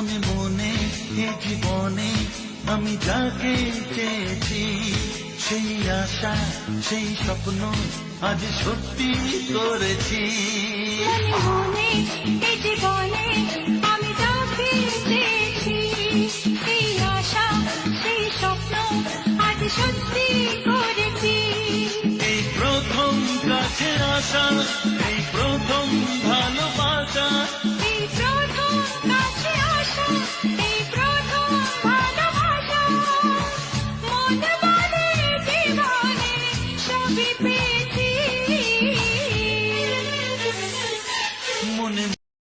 মনে মনে এ জীবনে আমি যাকে চেয়েছি, সেই আশা সেই স্বপ্ন আজ সত্যি করেছি। মনে মনে এই জীবনে আমি যাকে চেয়েছি, এই আশা সেই স্বপ্ন আজ সত্যি করেছি। এই প্রথম কাছে আসা, এই প্রথম ভালোবাসা,